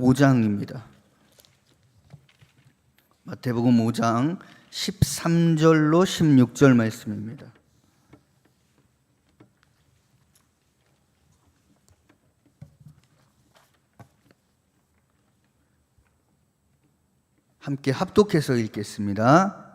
5장입니다. 마태복음 5장 13절로 16절 말씀입니다. 함께 합독해서 읽겠습니다.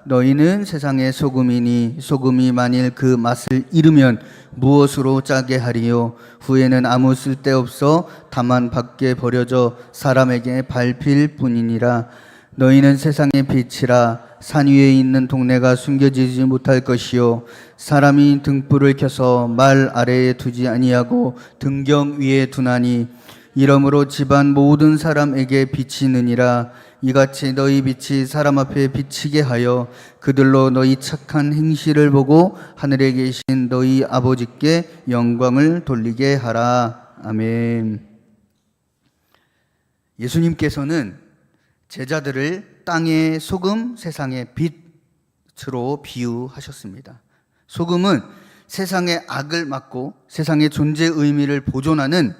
너희는 세상의 소금이니 소금이 만일 그 맛을 잃으면 무엇으로 짜게 하리요? 후에는 아무 쓸데없어 다만 밖에 버려져 사람에게 밟힐 뿐이니라. 너희는 세상의 빛이라. 산 위에 있는 동네가 숨겨지지 못할 것이요, 사람이 등불을 켜서 말 아래에 두지 아니하고 등경 위에 두나니 이러므로 집안 모든 사람에게 비치느니라. 이같이 너희 빛이 사람 앞에 비치게 하여 그들로 너희 착한 행실을 보고 하늘에 계신 너희 아버지께 영광을 돌리게 하라. 아멘. 예수님께서는 제자들을 땅의 소금, 세상의 빛으로 비유하셨습니다. 소금은 세상의 악을 막고 세상의 존재 의미를 보존하는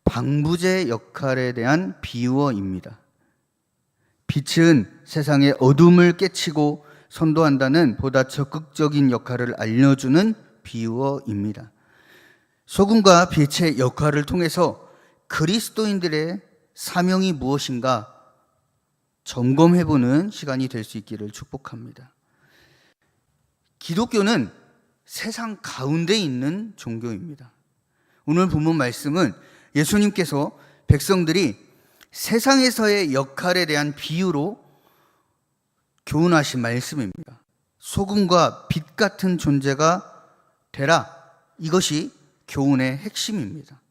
방부제 역할에 대한 비유어입니다. 빛은 세상의 어둠을 깨치고 선도한다는 보다 적극적인 역할을 알려주는 비유어입니다. 소금과 빛의 역할을 통해서 그리스도인들의 사명이 무엇인가 점검해보는 시간이 될 수 있기를 축복합니다. 기독교는 세상 가운데 있는 종교입니다. 오늘 본문 말씀은 예수님께서 백성들이 세상에서의 역할에 대한 비유로 교훈하신 말씀입니다. 소금과 빛 같은 존재가 되라. 이것이 교훈의 핵심입니다.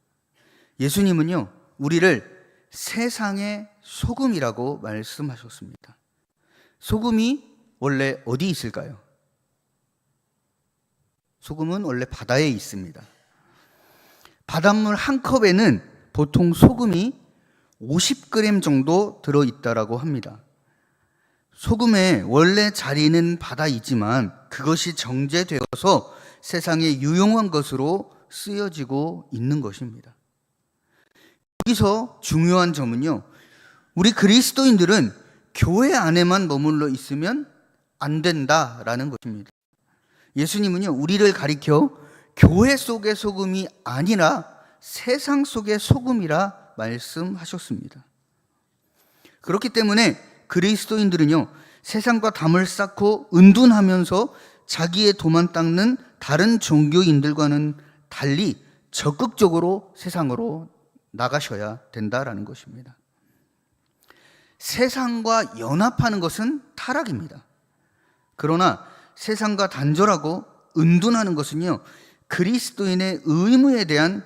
예수님은요, 우리를 세상의 소금이라고 말씀하셨습니다. 소금이 원래 어디 있을까요? 소금은 원래 바다에 있습니다. 바닷물 한 컵에는 보통 소금이 50g 정도 들어있다라고 합니다. 소금의 원래 자리는 바다이지만 그것이 정제되어서 세상에 유용한 것으로 쓰여지고 있는 것입니다. 여기서 중요한 점은요, 우리 그리스도인들은 교회 안에만 머물러 있으면 안 된다라는 것입니다. 예수님은요, 우리를 가리켜 교회 속의 소금이 아니라 세상 속의 소금이라 말씀하셨습니다. 그렇기 때문에 그리스도인들은요, 세상과 담을 쌓고 은둔하면서 자기의 도만 닦는 다른 종교인들과는 달리 적극적으로 세상으로 나가셔야 된다라는 것입니다. 세상과 연합하는 것은 타락입니다. 그러나 세상과 단절하고 은둔하는 것은요, 그리스도인의 의무에 대한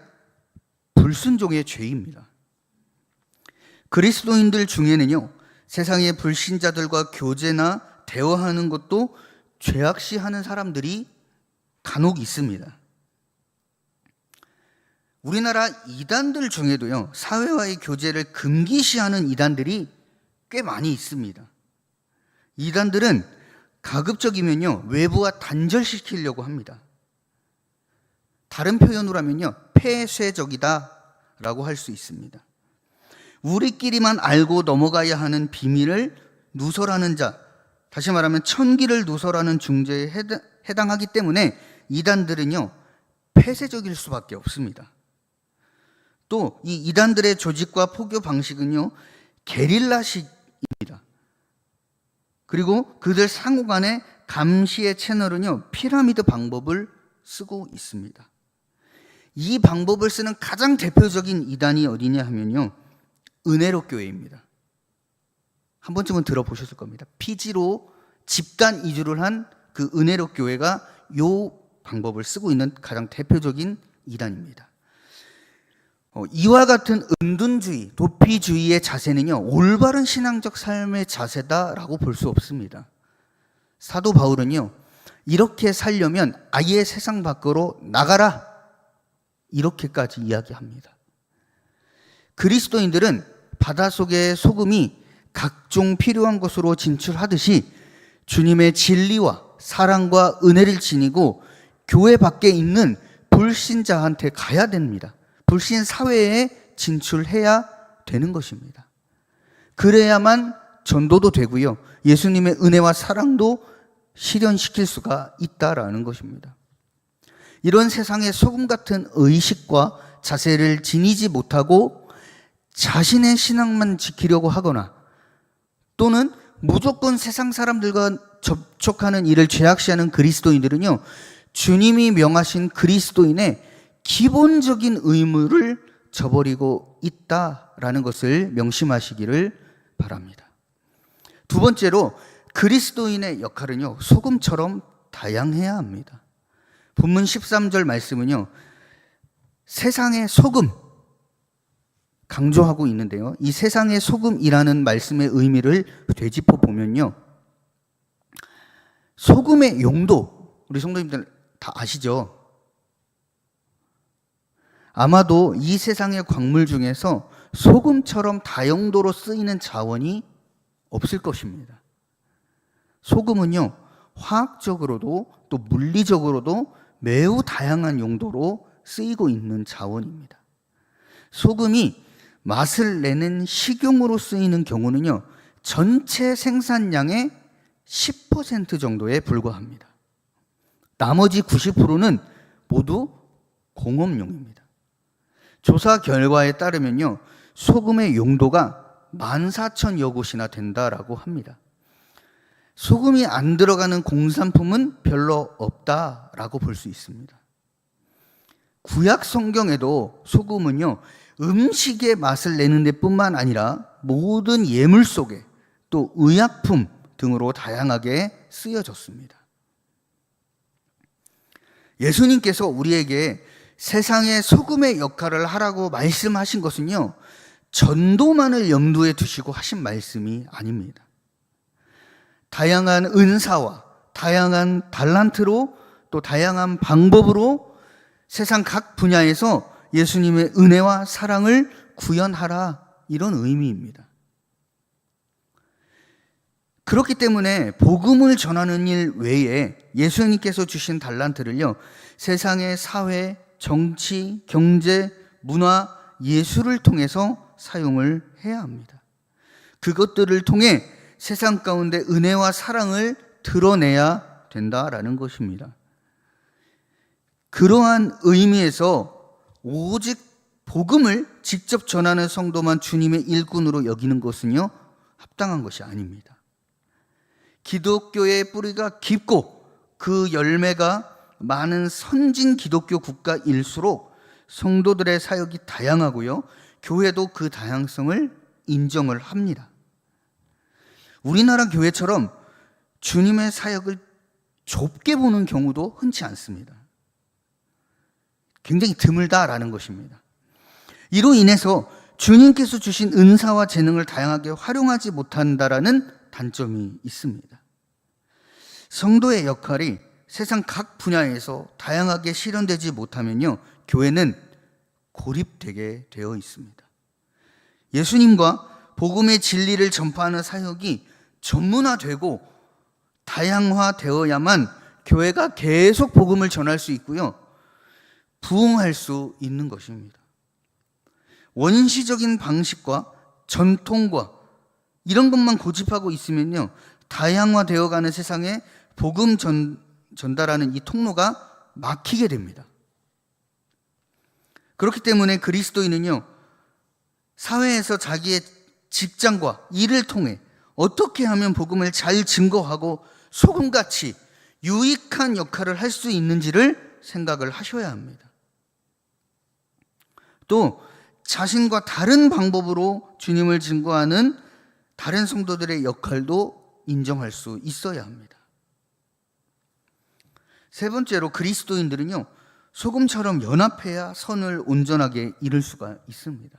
불순종의 죄입니다. 그리스도인들 중에는요, 세상의 불신자들과 교제나 대화하는 것도 죄악시하는 사람들이 간혹 있습니다. 우리나라 이단들 중에도요, 사회와의 교제를 금기시하는 이단들이 꽤 많이 있습니다. 이단들은 가급적이면요, 외부와 단절시키려고 합니다. 다른 표현으로 하면요, 폐쇄적이다라고 할 수 있습니다. 우리끼리만 알고 넘어가야 하는 비밀을 누설하는 자, 다시 말하면 천기를 누설하는 중죄에 해당하기 때문에 이단들은요, 폐쇄적일 수밖에 없습니다. 또 이 이단들의 조직과 포교 방식은요, 게릴라식입니다. 그리고 그들 상호 간의 감시의 채널은요, 피라미드 방법을 쓰고 있습니다. 이 방법을 쓰는 가장 대표적인 이단이 어디냐 하면요, 은혜로 교회입니다. 한 번쯤은 들어보셨을 겁니다. 피지로 집단 이주를 한 그 은혜로 교회가 이 방법을 쓰고 있는 가장 대표적인 이단입니다. 이와 같은 은둔주의, 도피주의의 자세는요, 올바른 신앙적 삶의 자세다라고 볼 수 없습니다. 사도 바울은요, 이렇게 살려면 아예 세상 밖으로 나가라, 이렇게까지 이야기합니다. 그리스도인들은 바닷속의 소금이 각종 필요한 것으로 진출하듯이 주님의 진리와 사랑과 은혜를 지니고 교회 밖에 있는 불신자한테 가야 됩니다. 불신 사회에 진출해야 되는 것입니다. 그래야만 전도도 되고요. 예수님의 은혜와 사랑도 실현시킬 수가 있다라는 것입니다. 이런 세상의 소금 같은 의식과 자세를 지니지 못하고 자신의 신앙만 지키려고 하거나 또는 무조건 세상 사람들과 접촉하는 일을 죄악시하는 그리스도인들은요, 주님이 명하신 그리스도인의 기본적인 의무를 저버리고 있다라는 것을 명심하시기를 바랍니다. 두 번째로 그리스도인의 역할은요, 소금처럼 다양해야 합니다. 본문 13절 말씀은요, 세상의 소금 강조하고 있는데요, 이 세상의 소금이라는 말씀의 의미를 되짚어 보면요, 소금의 용도, 우리 성도님들 다 아시죠? 아마도 이 세상의 광물 중에서 소금처럼 다용도로 쓰이는 자원이 없을 것입니다. 소금은요, 화학적으로도 또 물리적으로도 매우 다양한 용도로 쓰이고 있는 자원입니다. 소금이 맛을 내는 식용으로 쓰이는 경우는요, 전체 생산량의 10% 정도에 불과합니다. 나머지 90%는 모두 공업용입니다. 조사 결과에 따르면요, 소금의 용도가 14,000여 곳이나 된다라고 합니다. 소금이 안 들어가는 공산품은 별로 없다라고 볼 수 있습니다. 구약 성경에도 소금은요, 음식의 맛을 내는 데뿐만 아니라 모든 예물 속에 또 의약품 등으로 다양하게 쓰여졌습니다. 예수님께서 우리에게 세상의 소금의 역할을 하라고 말씀하신 것은요, 전도만을 염두에 두시고 하신 말씀이 아닙니다. 다양한 은사와 다양한 달란트로 또 다양한 방법으로 세상 각 분야에서 예수님의 은혜와 사랑을 구현하라, 이런 의미입니다. 그렇기 때문에 복음을 전하는 일 외에 예수님께서 주신 달란트를요, 세상의 사회, 정치, 경제, 문화, 예술을 통해서 사용을 해야 합니다. 그것들을 통해 세상 가운데 은혜와 사랑을 드러내야 된다라는 것입니다. 그러한 의미에서 오직 복음을 직접 전하는 성도만 주님의 일꾼으로 여기는 것은요, 합당한 것이 아닙니다. 기독교의 뿌리가 깊고 그 열매가 많은 선진 기독교 국가일수록 성도들의 사역이 다양하고요, 교회도 그 다양성을 인정을 합니다. 우리나라 교회처럼 주님의 사역을 좁게 보는 경우도 흔치 않습니다. 굉장히 드물다라는 것입니다. 이로 인해서 주님께서 주신 은사와 재능을 다양하게 활용하지 못한다라는 단점이 있습니다. 성도의 역할이 세상 각 분야에서 다양하게 실현되지 못하면요, 교회는 고립되게 되어 있습니다. 예수님과 복음의 진리를 전파하는 사역이 전문화되고 다양화되어야만 교회가 계속 복음을 전할 수 있고요, 부흥할 수 있는 것입니다. 원시적인 방식과 전통과 이런 것만 고집하고 있으면요, 다양화되어가는 세상에 복음 전달하는 이 통로가 막히게 됩니다. 그렇기 때문에 그리스도인은요, 사회에서 자기의 직장과 일을 통해 어떻게 하면 복음을 잘 증거하고 소금같이 유익한 역할을 할 수 있는지를 생각을 하셔야 합니다. 또 자신과 다른 방법으로 주님을 증거하는 다른 성도들의 역할도 인정할 수 있어야 합니다. 세 번째로 그리스도인들은요, 소금처럼 연합해야 선을 온전하게 이룰 수가 있습니다.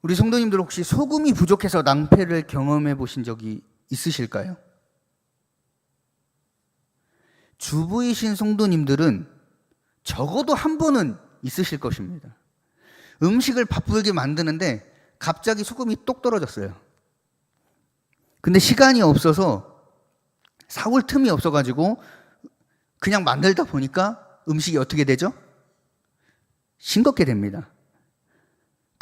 우리 성도님들 혹시 소금이 부족해서 낭패를 경험해 보신 적이 있으실까요? 주부이신 성도님들은 적어도 한 번은 있으실 것입니다. 음식을 바쁘게 만드는데 갑자기 소금이 똑 떨어졌어요. 근데 시간이 없어서 사올 틈이 없어가지고 그냥 만들다 보니까 음식이 어떻게 되죠? 싱겁게 됩니다.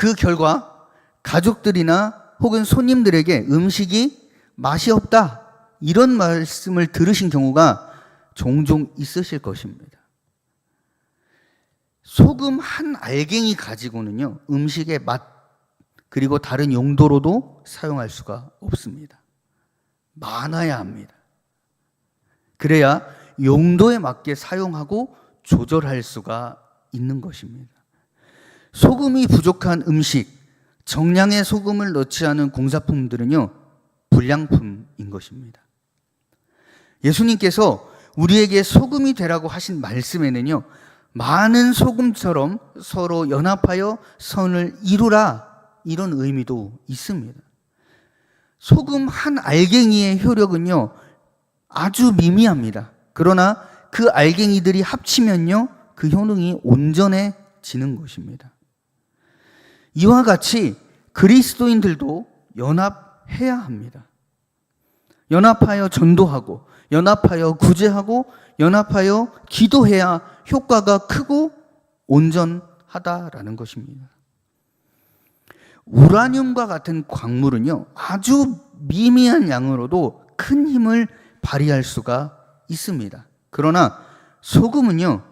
그 결과 가족들이나 혹은 손님들에게 음식이 맛이 없다, 이런 말씀을 들으신 경우가 종종 있으실 것입니다. 소금 한 알갱이 가지고는요, 음식의 맛 그리고 다른 용도로도 사용할 수가 없습니다. 많아야 합니다. 그래야 용도에 맞게 사용하고 조절할 수가 있는 것입니다. 소금이 부족한 음식, 정량의 소금을 넣지 않은 공사품들은요, 불량품인 것입니다. 예수님께서 우리에게 소금이 되라고 하신 말씀에는요, 많은 소금처럼 서로 연합하여 선을 이루라, 이런 의미도 있습니다. 소금 한 알갱이의 효력은요, 아주 미미합니다. 그러나 그 알갱이들이 합치면요, 그 효능이 온전해지는 것입니다. 이와 같이 그리스도인들도 연합해야 합니다. 연합하여 전도하고, 연합하여 구제하고, 연합하여 기도해야 효과가 크고 온전하다라는 것입니다. 우라늄과 같은 광물은요, 아주 미미한 양으로도 큰 힘을 발휘할 수가 있습니다. 그러나 소금은요,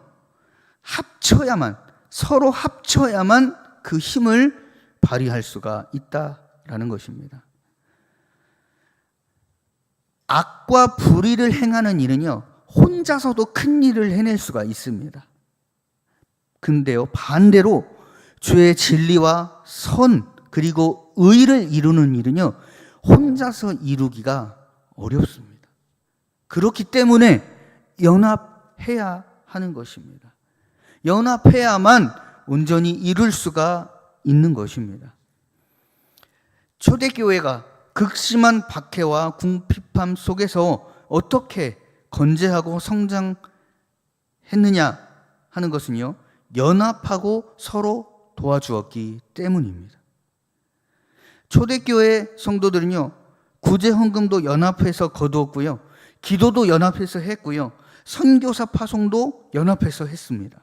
서로 합쳐야만 그 힘을 발휘할 수가 있다라는 것입니다. 악과 불의를 행하는 일은요, 혼자서도 큰 일을 해낼 수가 있습니다. 근데요, 반대로 주의 진리와 선 그리고 의를 이루는 일은요, 혼자서 이루기가 어렵습니다. 그렇기 때문에 연합해야 하는 것입니다. 연합해야만 온전히 이룰 수가 있는 것입니다. 초대교회가 극심한 박해와 궁핍함 속에서 어떻게 건재하고 성장했느냐 하는 것은요, 연합하고 서로 도와주었기 때문입니다. 초대교회 성도들은요, 구제 헌금도 연합해서 거두었고요, 기도도 연합해서 했고요, 선교사 파송도 연합해서 했습니다.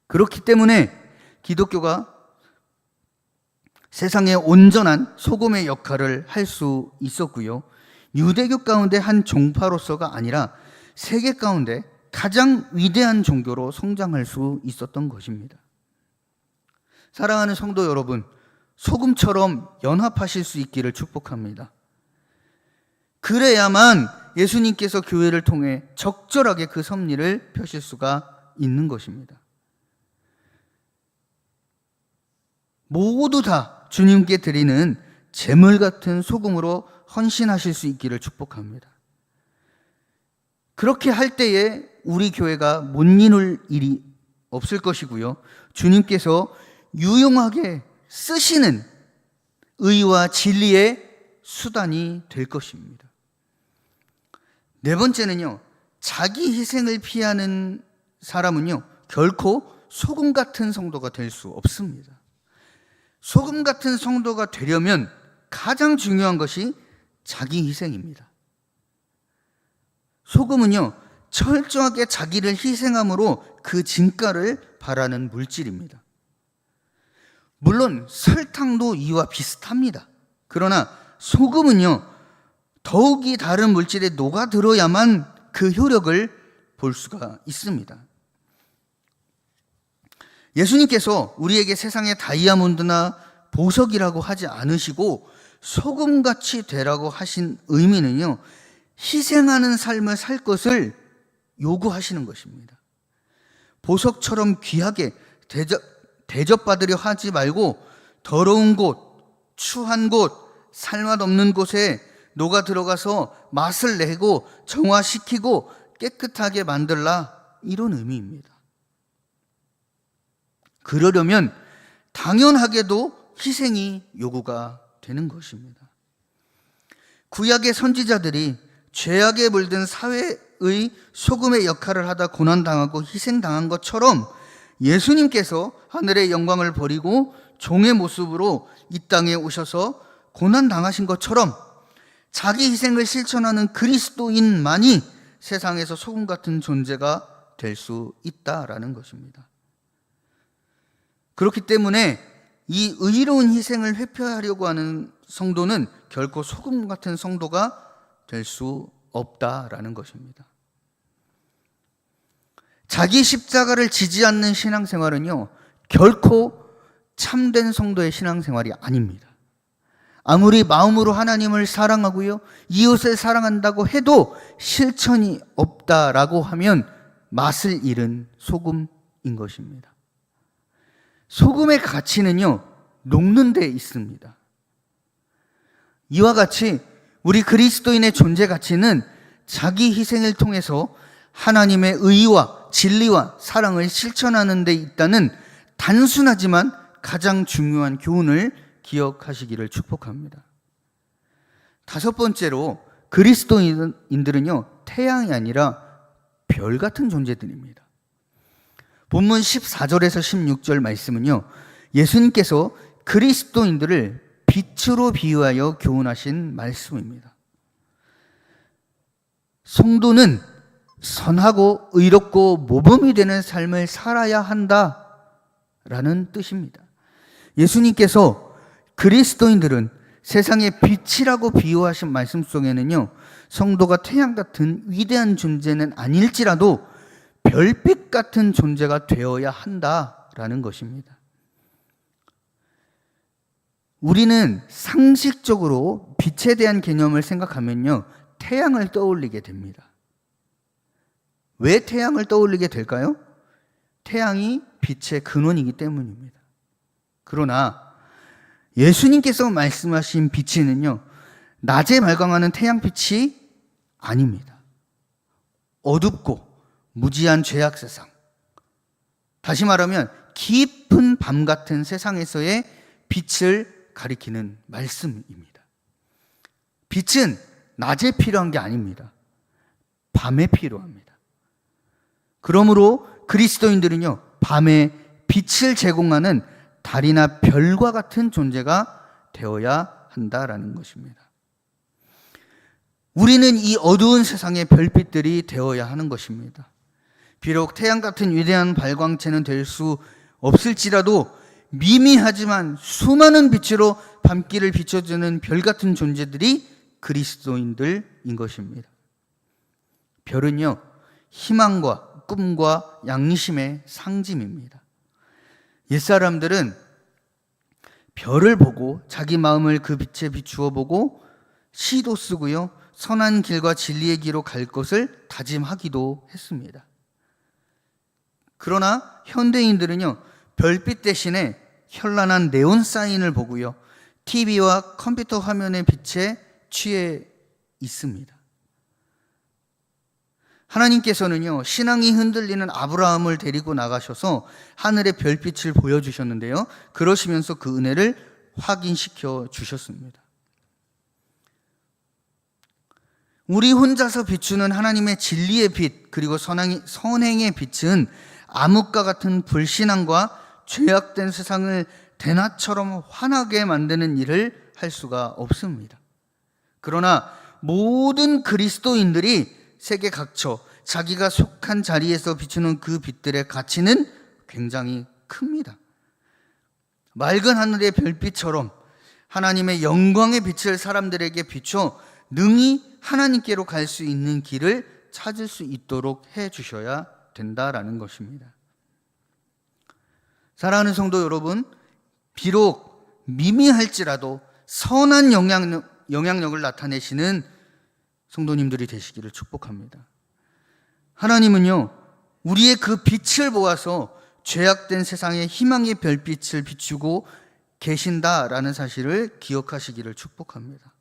그렇기 때문에 기독교가 세상에 온전한 소금의 역할을 할 수 있었고요, 유대교 가운데 한 종파로서가 아니라 세계 가운데 가장 위대한 종교로 성장할 수 있었던 것입니다. 사랑하는 성도 여러분, 소금처럼 연합하실 수 있기를 축복합니다. 그래야만 예수님께서 교회를 통해 적절하게 그 섭리를 펴실 수가 있는 것입니다. 모두 다 주님께 드리는 제물 같은 소금으로 헌신하실 수 있기를 축복합니다. 그렇게 할 때에 우리 교회가 못 이룰 일이 없을 것이고요, 주님께서 유용하게 쓰시는 의와 진리의 수단이 될 것입니다. 네 번째는요, 자기 희생을 피하는 사람은요, 결코 소금 같은 성도가 될 수 없습니다. 소금 같은 성도가 되려면 가장 중요한 것이 자기 희생입니다. 소금은요, 철저하게 자기를 희생함으로 그 진가를 바라는 물질입니다. 물론 설탕도 이와 비슷합니다. 그러나 소금은요, 더욱이 다른 물질에 녹아들어야만 그 효력을 볼 수가 있습니다. 예수님께서 우리에게 세상의 다이아몬드나 보석이라고 하지 않으시고 소금같이 되라고 하신 의미는요, 희생하는 삶을 살 것을 요구하시는 것입니다. 보석처럼 귀하게 대접받으려 하지 말고 더러운 곳, 추한 곳, 살맛 없는 곳에 녹아 들어가서 맛을 내고 정화시키고 깨끗하게 만들라, 이런 의미입니다. 그러려면 당연하게도 희생이 요구가 되는 것입니다. 구약의 선지자들이 죄악에 물든 사회의 소금의 역할을 하다 고난당하고 희생당한 것처럼 예수님께서 하늘의 영광을 버리고 종의 모습으로 이 땅에 오셔서 고난당하신 것처럼 자기 희생을 실천하는 그리스도인만이 세상에서 소금 같은 존재가 될 수 있다라는 것입니다. 그렇기 때문에 이 의로운 희생을 회피하려고 하는 성도는 결코 소금 같은 성도가 될 수 없다라는 것입니다. 자기 십자가를 지지 않는 신앙생활은요, 결코 참된 성도의 신앙생활이 아닙니다. 아무리 마음으로 하나님을 사랑하고요, 이웃을 사랑한다고 해도 실천이 없다라고 하면 맛을 잃은 소금인 것입니다. 소금의 가치는요, 녹는 데 있습니다. 이와 같이 우리 그리스도인의 존재 가치는 자기 희생을 통해서 하나님의 의와 진리와 사랑을 실천하는 데 있다는 단순하지만 가장 중요한 교훈을 기억하시기를 축복합니다. 다섯 번째로, 그리스도인들은요, 태양이 아니라 별 같은 존재들입니다. 본문 14절에서 16절 말씀은요, 예수님께서 그리스도인들을 빛으로 비유하여 교훈하신 말씀입니다. 성도는 선하고 의롭고 모범이 되는 삶을 살아야 한다라는 뜻입니다. 예수님께서 그리스도인들은 세상의 빛이라고 비유하신 말씀 속에는요, 성도가 태양 같은 위대한 존재는 아닐지라도 별빛 같은 존재가 되어야 한다라는 것입니다. 우리는 상식적으로 빛에 대한 개념을 생각하면요, 태양을 떠올리게 됩니다. 왜 태양을 떠올리게 될까요? 태양이 빛의 근원이기 때문입니다. 그러나 예수님께서 말씀하신 빛은요, 낮에 발광하는 태양빛이 아닙니다. 어둡고 무지한 죄악 세상, 다시 말하면 깊은 밤 같은 세상에서의 빛을 가리키는 말씀입니다. 빛은 낮에 필요한 게 아닙니다. 밤에 필요합니다. 그러므로 그리스도인들은요, 밤에 빛을 제공하는 달이나 별과 같은 존재가 되어야 한다라는 것입니다. 우리는 이 어두운 세상의 별빛들이 되어야 하는 것입니다. 비록 태양 같은 위대한 발광체는 될 수 없을지라도 미미하지만 수많은 빛으로 밤길을 비춰주는 별 같은 존재들이 그리스도인들인 것입니다. 별은요, 희망과 꿈과 양심의 상징입니다. 옛사람들은 별을 보고 자기 마음을 그 빛에 비추어 보고 시도 쓰고요, 선한 길과 진리의 길로 갈 것을 다짐하기도 했습니다. 그러나 현대인들은요, 별빛 대신에 현란한 네온 사인을 보고요, TV와 컴퓨터 화면의 빛에 취해 있습니다. 하나님께서는요, 신앙이 흔들리는 아브라함을 데리고 나가셔서 하늘의 별빛을 보여주셨는데요, 그러시면서 그 은혜를 확인시켜 주셨습니다. 우리 혼자서 비추는 하나님의 진리의 빛, 그리고 선행의 빛은 암흑과 같은 불신앙과 죄악된 세상을 대낮처럼 환하게 만드는 일을 할 수가 없습니다. 그러나 모든 그리스도인들이 세계 각처 자기가 속한 자리에서 비추는 그 빛들의 가치는 굉장히 큽니다. 맑은 하늘의 별빛처럼 하나님의 영광의 빛을 사람들에게 비춰 능히 하나님께로 갈 수 있는 길을 찾을 수 있도록 해 주셔야 된다라는 것입니다. 사랑하는 성도 여러분, 비록 미미할지라도 선한 영향력을 나타내시는 성도님들이 되시기를 축복합니다. 하나님은요, 우리의 그 빛을 보아서 죄악된 세상에 희망의 별빛을 비추고 계신다라는 사실을 기억하시기를 축복합니다.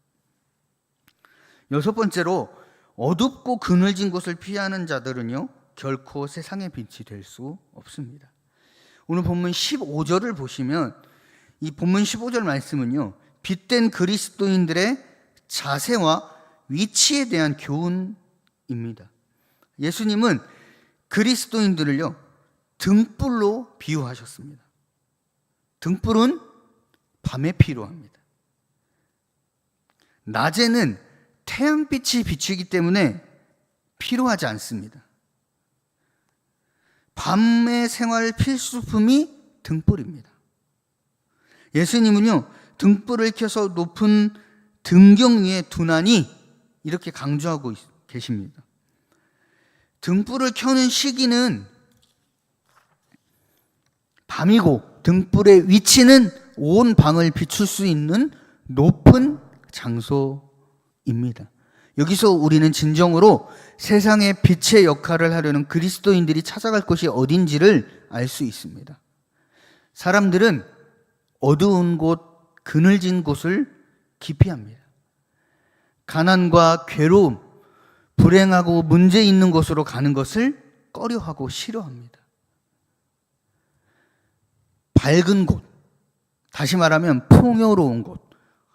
여섯 번째로, 어둡고 그늘진 곳을 피하는 자들은요, 결코 세상의 빛이 될 수 없습니다. 오늘 본문 15절을 보시면 이 본문 15절 말씀은요, 빛된 그리스도인들의 자세와 위치에 대한 교훈입니다. 예수님은 그리스도인들을요, 등불로 비유하셨습니다. 등불은 밤에 필요합니다. 낮에는 태양빛이 비추기 때문에 필요하지 않습니다. 밤의 생활 필수품이 등불입니다. 예수님은요, 등불을 켜서 높은 등경 위에 두나니 이렇게 강조하고 계십니다. 등불을 켜는 시기는 밤이고 등불의 위치는 온 방을 비출 수 있는 높은 장소입니다. 여기서 우리는 진정으로 세상의 빛의 역할을 하려는 그리스도인들이 찾아갈 곳이 어딘지를 알 수 있습니다. 사람들은 어두운 곳, 그늘진 곳을 기피합니다. 가난과 괴로움, 불행하고 문제 있는 곳으로 가는 것을 꺼려하고 싫어합니다. 밝은 곳, 다시 말하면 풍요로운 곳,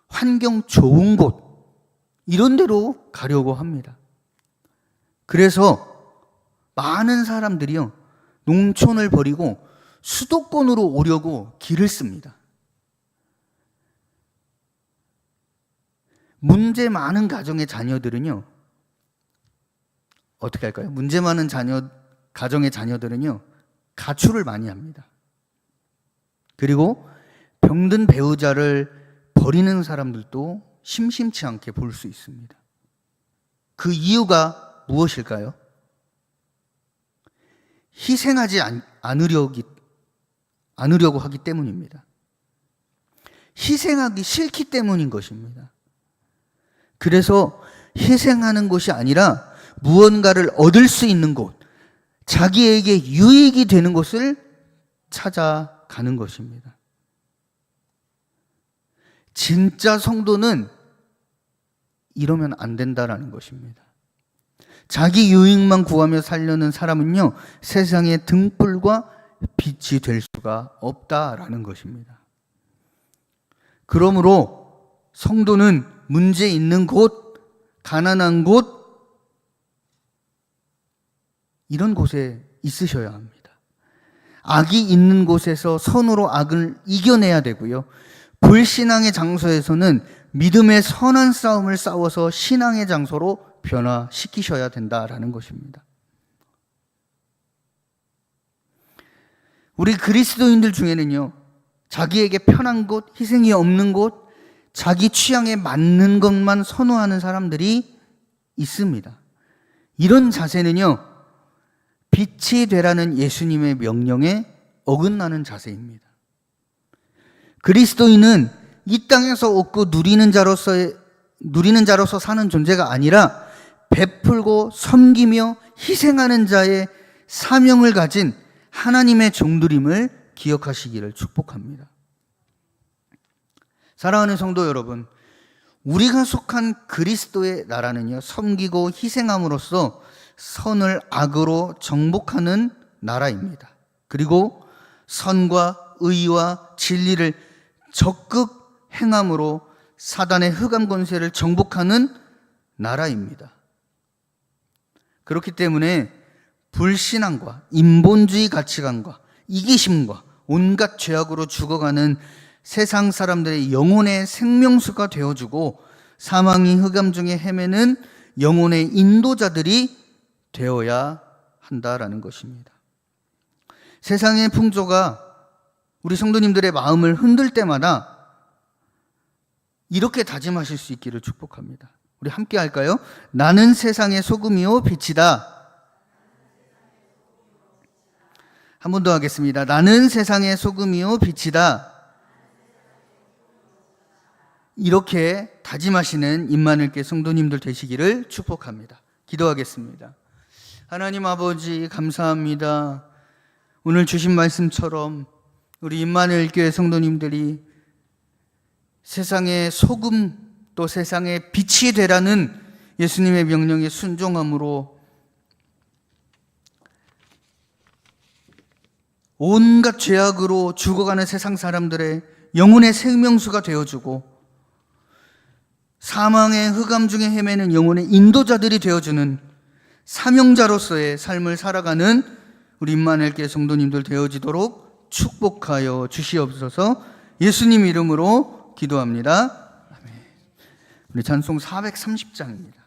환경 좋은 곳, 이런 데로 가려고 합니다. 그래서 많은 사람들이요, 농촌을 버리고 수도권으로 오려고 길을 씁니다. 문제 많은 가정의 자녀들은요, 어떻게 할까요? 문제 많은 가정의 자녀들은요, 가출을 많이 합니다. 그리고 병든 배우자를 버리는 사람들도 심심치 않게 볼 수 있습니다. 그 이유가 무엇일까요? 희생하지 않으려고 하기 때문입니다. 희생하기 싫기 때문인 것입니다. 그래서 희생하는 것이 아니라 무언가를 얻을 수 있는 곳, 자기에게 유익이 되는 곳을 찾아가는 것입니다. 진짜 성도는 이러면 안 된다라는 것입니다. 자기 유익만 구하며 살려는 사람은요, 세상의 등불과 빛이 될 수가 없다라는 것입니다. 그러므로 성도는 문제 있는 곳, 가난한 곳, 이런 곳에 있으셔야 합니다. 악이 있는 곳에서 선으로 악을 이겨내야 되고요. 불신앙의 장소에서는 믿음의 선한 싸움을 싸워서 신앙의 장소로 변화시키셔야 된다라는 것입니다. 우리 그리스도인들 중에는요, 자기에게 편한 곳, 희생이 없는 곳, 자기 취향에 맞는 것만 선호하는 사람들이 있습니다. 이런 자세는요, 빛이 되라는 예수님의 명령에 어긋나는 자세입니다. 그리스도인은 이 땅에서 얻고 누리는 자로서 사는 존재가 아니라 베풀고 섬기며 희생하는 자의 사명을 가진 하나님의 종들임을 기억하시기를 축복합니다. 사랑하는 성도 여러분, 우리가 속한 그리스도의 나라는요, 섬기고 희생함으로써 선을 악으로 정복하는 나라입니다. 그리고 선과 의와 진리를 적극 행함으로 사단의 흑암 권세를 정복하는 나라입니다. 그렇기 때문에 불신앙과 인본주의 가치관과 이기심과 온갖 죄악으로 죽어가는 세상 사람들의 영혼의 생명수가 되어주고 사망의 흑암 중에 헤매는 영혼의 인도자들이 되어야 한다라는 것입니다. 세상의 풍조가 우리 성도님들의 마음을 흔들 때마다 이렇게 다짐하실 수 있기를 축복합니다. 우리 함께 할까요? 나는 세상의 소금이요 빛이다. 한 번 더 하겠습니다. 나는 세상의 소금이요 빛이다. 이렇게 다짐하시는 임마누엘교회 성도님들 되시기를 축복합니다. 기도하겠습니다. 하나님 아버지 감사합니다. 오늘 주신 말씀처럼 우리 임마누엘교회 성도님들이 세상의 소금 또 세상의 빛이 되라는 예수님의 명령에 순종함으로 온갖 죄악으로 죽어가는 세상 사람들의 영혼의 생명수가 되어주고 사망의 흑암 중에 헤매는 영혼의 인도자들이 되어주는 사명자로서의 삶을 살아가는 우리 임마누엘교회 성도님들 되어지도록 축복하여 주시옵소서. 예수님 이름으로 기도합니다. 아멘. 우리 찬송 430장입니다.